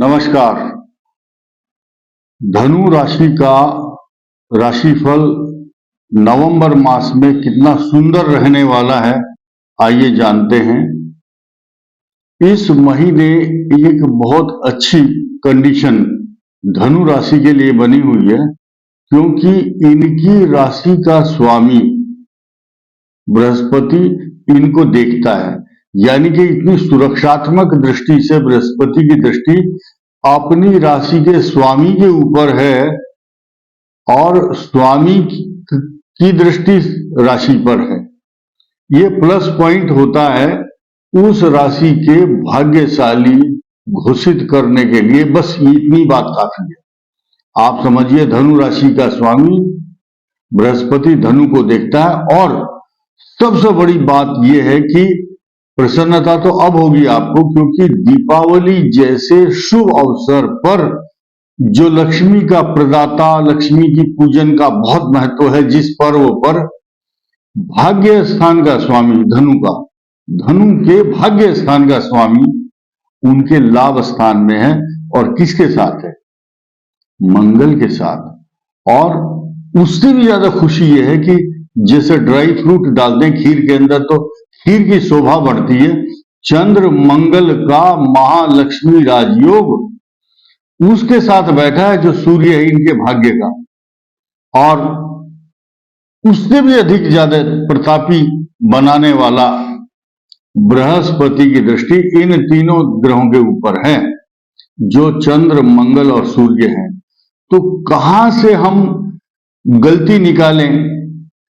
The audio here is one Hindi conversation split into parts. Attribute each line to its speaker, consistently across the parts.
Speaker 1: नमस्कार। धनु राशि का राशिफल नवंबर मास में कितना सुंदर रहने वाला है, आइए जानते हैं। इस महीने एक बहुत अच्छी कंडीशन धनु राशि के लिए बनी हुई है, क्योंकि इनकी राशि का स्वामी बृहस्पति इनको देखता है। यानी कि इतनी सुरक्षात्मक दृष्टि से बृहस्पति की दृष्टि अपनी राशि के स्वामी के ऊपर है और स्वामी की दृष्टि राशि पर है। ये प्लस पॉइंट होता है उस राशि के भाग्यशाली घोषित करने के लिए। बस इतनी बात काफी है। आप समझिए, धनु राशि का स्वामी बृहस्पति धनु को देखता है। और सबसे बड़ी बात यह है कि प्रसन्नता तो अब होगी आपको, क्योंकि दीपावली जैसे शुभ अवसर पर जो लक्ष्मी का प्रदाता, लक्ष्मी की पूजन का बहुत महत्व है, जिस पर्व पर भाग्य स्थान का स्वामी धनु के भाग्य स्थान का स्वामी उनके लाभ स्थान में है। और किसके साथ है? मंगल के साथ। और उससे भी ज्यादा खुशी यह है कि जैसे ड्राई फ्रूट डालते हैं खीर के अंदर तो खीर की शोभा बढ़ती है, चंद्र मंगल का महालक्ष्मी राजयोग उसके साथ बैठा है, जो सूर्य है इनके भाग्य का। और उससे भी अधिक ज्यादा प्रतापी बनाने वाला बृहस्पति की दृष्टि इन तीनों ग्रहों के ऊपर है, जो चंद्र मंगल और सूर्य है। तो कहां से हम गलती निकालें?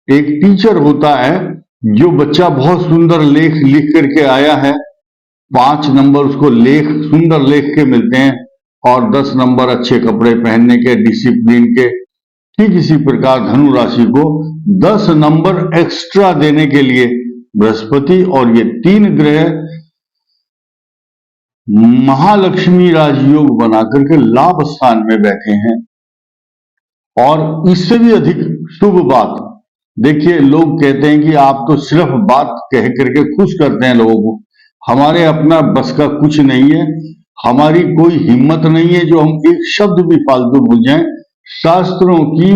Speaker 1: एक टीचर होता है, जो बच्चा बहुत सुंदर लेख लिख करके आया है, 5 नंबर उसको सुंदर लेख के मिलते हैं और 10 नंबर अच्छे कपड़े पहनने के, डिसिप्लिन के। ठीक इसी प्रकार धनु राशि को 10 नंबर एक्स्ट्रा देने के लिए बृहस्पति और ये 3 ग्रह महालक्ष्मी राजयोग बना करके लाभ स्थान में बैठे हैं। और इससे भी अधिक शुभ बात, देखिए, लोग कहते हैं कि आप तो सिर्फ बात कह करके खुश करते हैं लोगों को। हमारे अपना बस का कुछ नहीं है, हमारी कोई हिम्मत नहीं है जो हम एक शब्द भी फालतू भूल जाएं। शास्त्रों की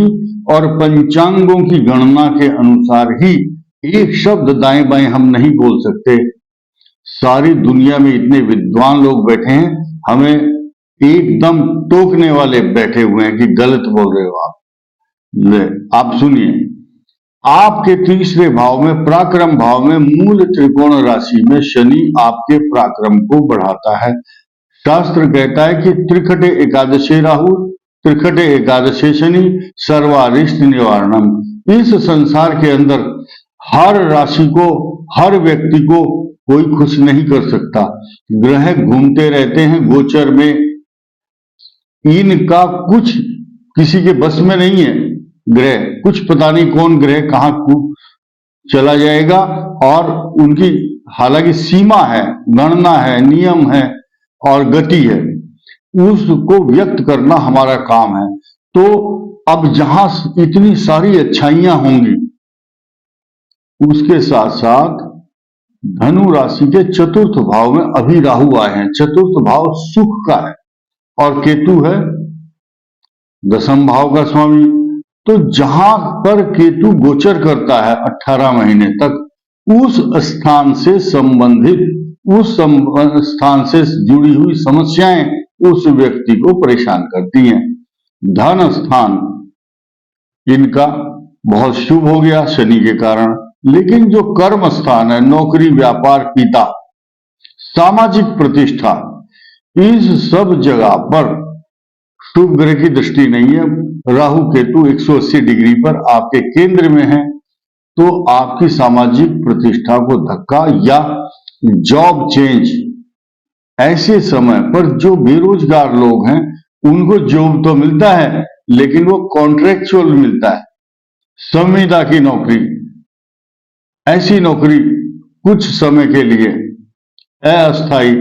Speaker 1: और पंचांगों की गणना के अनुसार ही एक शब्द दाएं बाएं हम नहीं बोल सकते। सारी दुनिया में इतने विद्वान लोग बैठे हैं, हमें एकदम टोकने वाले बैठे हुए हैं कि गलत बोल रहे हो आप। आप सुनिए, आपके तीसरे भाव में, पराक्रम भाव में, मूल त्रिकोण राशि में शनि आपके पराक्रम को बढ़ाता है। शास्त्र कहता है कि त्रिखटे एकादशे राहु, त्रिखटे एकादशे शनि, सर्वारिष्ट निवारणम। इस संसार के अंदर हर राशि को, हर व्यक्ति को कोई खुश नहीं कर सकता। ग्रह घूमते रहते हैं गोचर में, इनका कुछ किसी के बस में नहीं है। ग्रह कुछ पता नहीं कौन ग्रह कहां चला जाएगा, और उनकी हालांकि सीमा है, गणना है, नियम है और गति है, उसको व्यक्त करना हमारा काम है। तो अब जहां इतनी सारी अच्छाइयां होंगी, उसके साथ साथ धनु राशि के चतुर्थ भाव में अभी राहु आए हैं। चतुर्थ भाव सुख का है और केतु है 10वें भाव का स्वामी। तो जहां पर केतु गोचर करता है 18 महीने तक, उस स्थान से संबंधित, उस स्थान से जुड़ी हुई समस्याएं उस व्यक्ति को परेशान करती हैं। धन स्थान इनका बहुत शुभ हो गया शनि के कारण, लेकिन जो कर्म स्थान है, नौकरी, व्यापार, पिता, सामाजिक प्रतिष्ठा, इस सब जगह पर शुभ ग्रह की दृष्टि नहीं है। राहु केतु 180 डिग्री पर आपके केंद्र में है, तो आपकी सामाजिक प्रतिष्ठा को धक्का या जॉब चेंज, ऐसे समय पर जो बेरोजगार लोग हैं उनको जॉब तो मिलता है, लेकिन वो कॉन्ट्रेक्चुअल मिलता है, संविदा की नौकरी। ऐसी नौकरी कुछ समय के लिए अस्थायी,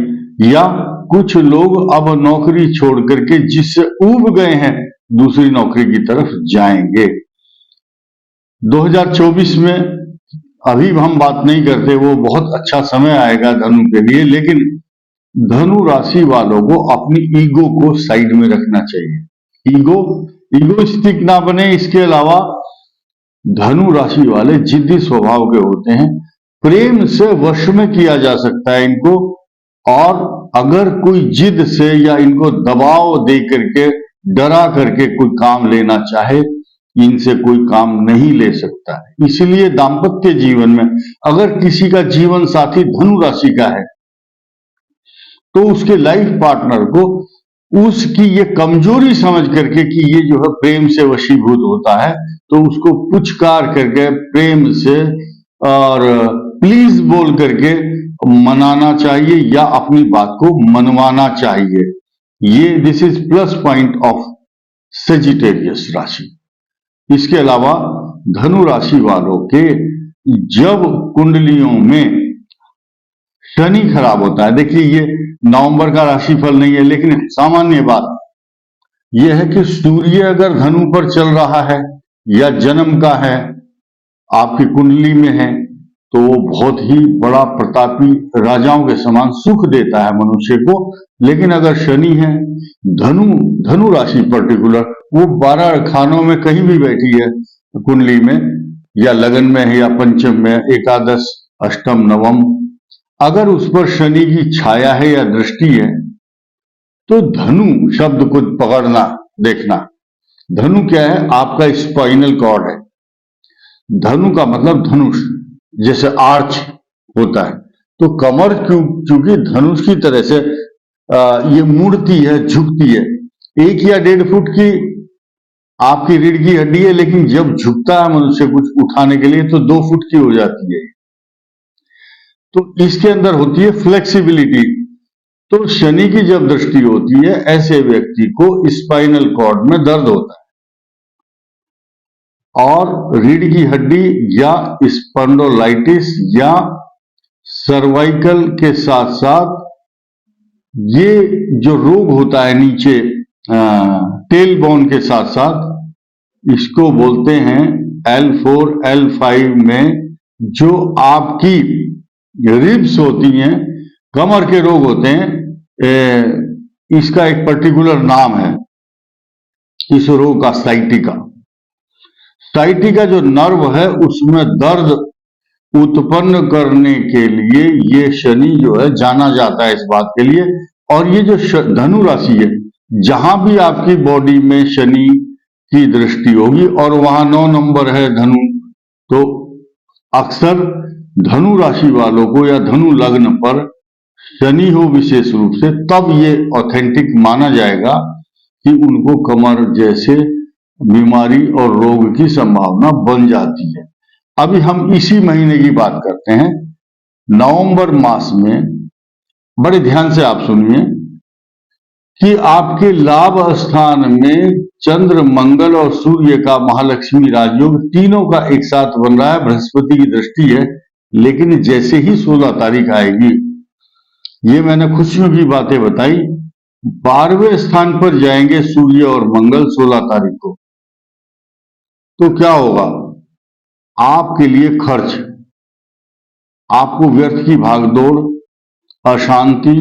Speaker 1: या कुछ लोग अब नौकरी छोड़ करके जिससे ऊब गए हैं दूसरी नौकरी की तरफ जाएंगे। 2024 में अभी हम बात नहीं करते, वो बहुत अच्छा समय आएगा धनु के लिए, लेकिन धनु राशि वालों को अपनी ईगो को साइड में रखना चाहिए। ईगोइस्टिक ना बने। इसके अलावा धनु राशि वाले जिद्दी स्वभाव के होते हैं, प्रेम से वश में किया जा सकता है इनको, और अगर कोई जिद से या इनको दबाव दे करके, डरा करके कोई काम लेना चाहे, इनसे कोई काम नहीं ले सकता है। इसलिए दाम्पत्य जीवन में अगर किसी का जीवन साथी धनु राशि का है तो उसके लाइफ पार्टनर को उसकी ये कमजोरी समझ करके कि ये जो है प्रेम से वशीभूत होता है, तो उसको पुचकार करके प्रेम से और प्लीज बोल करके मनाना चाहिए या अपनी बात को मनवाना चाहिए। ये this is plus point of Sagittarius राशि। इसके अलावा धनु राशि वालों के जब कुंडलियों में शनि खराब होता है, देखिए ये नवंबर का राशिफल नहीं है, लेकिन सामान्य बात यह है कि सूर्य अगर धनु पर चल रहा है या जन्म का है, आपकी कुंडली में है, तो वो बहुत ही बड़ा प्रतापी राजाओं के समान सुख देता है मनुष्य को। लेकिन अगर शनि है धनु राशि पर्टिकुलर, वो 12 खानों में कहीं भी बैठी है कुंडली में, या लगन में है या पंचम में, एकादश, अष्टम, नवम, अगर उस पर शनि की छाया है या दृष्टि है, तो धनु शब्द को पकड़ना, देखना। धनु क्या है? आपका स्पाइनल कॉर्ड है। धनु का मतलब धनुष, जैसे आर्च होता है, तो कमर चूंकि धनुष की तरह से ये मुड़ती है, झुकती है। 1 या 1.5 फुट की आपकी रीढ़ की हड्डी है, लेकिन जब झुकता है मनुष्य कुछ उठाने के लिए तो 2 फुट की हो जाती है। तो इसके अंदर होती है फ्लेक्सिबिलिटी। तो शनि की जब दृष्टि होती है, ऐसे व्यक्ति को स्पाइनल कॉर्ड में दर्द होता है, और रीढ़ की हड्डी या स्पॉन्डिलोलाइटिस या सर्वाइकल के साथ साथ ये जो रोग होता है नीचे टेल बोन के साथ साथ, इसको बोलते हैं L4 L5 में जो आपकी रिब्स होती हैं, कमर के रोग होते हैं, इसका एक पर्टिकुलर नाम है इस रोग का, साइटिका। साइटिका जो नर्व है उसमें दर्द उत्पन्न करने के लिए ये शनि जो है जाना जाता है इस बात के लिए। और ये जो धनु राशि है, जहां भी आपकी बॉडी में शनि की दृष्टि होगी और वहां 9 नंबर है धनु, तो अक्सर धनु राशि वालों को या धनु लग्न पर शनि हो विशेष रूप से, तब ये ऑथेंटिक माना जाएगा कि उनको कमर जैसे बीमारी और रोग की संभावना बन जाती है। अभी हम इसी महीने की बात करते हैं, नवंबर मास में। बड़े ध्यान से आप सुनिए कि आपके लाभ स्थान में चंद्र, मंगल और सूर्य का महालक्ष्मी राजयोग तीनों का एक साथ बन रहा है। बृहस्पति की दृष्टि है, लेकिन जैसे ही 16 तारीख आएगी, ये मैंने खुशियों की बातें बताई, 12वें स्थान पर जाएंगे सूर्य और मंगल 16 तारीख को। तो क्या होगा? आपके लिए खर्च, आपको व्यर्थ की भागदौड़, अशांति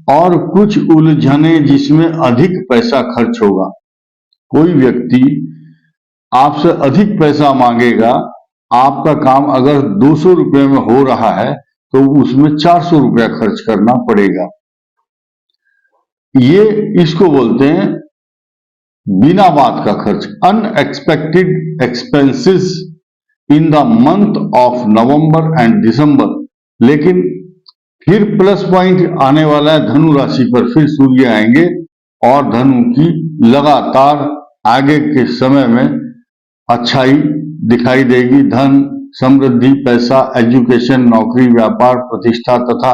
Speaker 1: और कुछ उलझने जिसमें अधिक पैसा खर्च होगा। कोई व्यक्ति आपसे अधिक पैसा मांगेगा, आपका काम अगर 200 रुपये में हो रहा है तो उसमें 400 रुपया खर्च करना पड़ेगा। ये इसको बोलते हैं बिना बात का खर्च, unexpected expenses in the month of November and December. लेकिन फिर प्लस पॉइंट आने वाला है धनु राशि पर, फिर सूर्य आएंगे और धनु की लगातार आगे के समय में अच्छाई दिखाई देगी। धन, समृद्धि, पैसा, एजुकेशन, नौकरी, व्यापार, प्रतिष्ठा तथा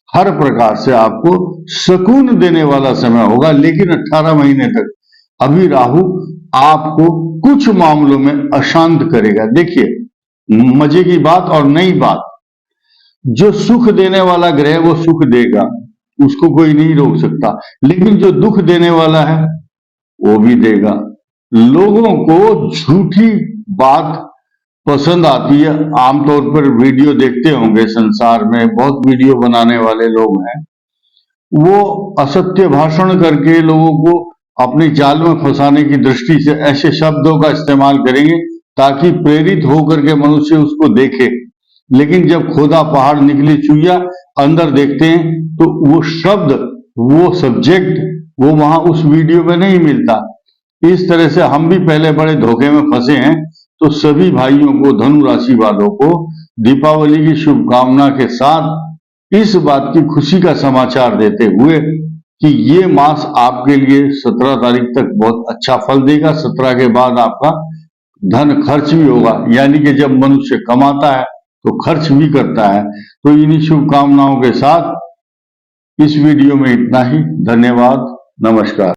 Speaker 1: हर प्रकार से आपको सुकून देने वाला समय होगा। लेकिन 18 महीने तक अभी राहु आपको कुछ मामलों में अशांत करेगा। देखिए मजे की बात और नई बात, जो सुख देने वाला ग्रह वो सुख देगा, उसको कोई नहीं रोक सकता, लेकिन जो दुख देने वाला है वो भी देगा। लोगों को झूठी बात पसंद आती है। आमतौर पर वीडियो देखते होंगे, संसार में बहुत वीडियो बनाने वाले लोग हैं, वो असत्य भाषण करके लोगों को अपने जाल में फंसाने की दृष्टि से ऐसे शब्दों का इस्तेमाल करेंगे ताकि प्रेरित होकर के मनुष्य उसको देखे। लेकिन जब खोदा पहाड़ निकली चुईया अंदर देखते हैं तो वो शब्द, वो सब्जेक्ट, वो वहां उस वीडियो में नहीं मिलता। इस तरह से हम भी पहले बड़े धोखे में फंसे हैं। तो सभी भाइयों को, धनु राशि वालों को दीपावली की शुभकामना के साथ इस बात की खुशी का समाचार देते हुए कि ये मास आपके लिए 17 तारीख तक बहुत अच्छा फल देगा। 17 के बाद आपका धन खर्च भी होगा, यानी कि जब मनुष्य कमाता है तो खर्च भी करता है। तो इन्हीं शुभकामनाओं के साथ इस वीडियो में इतना ही। धन्यवाद, नमस्कार।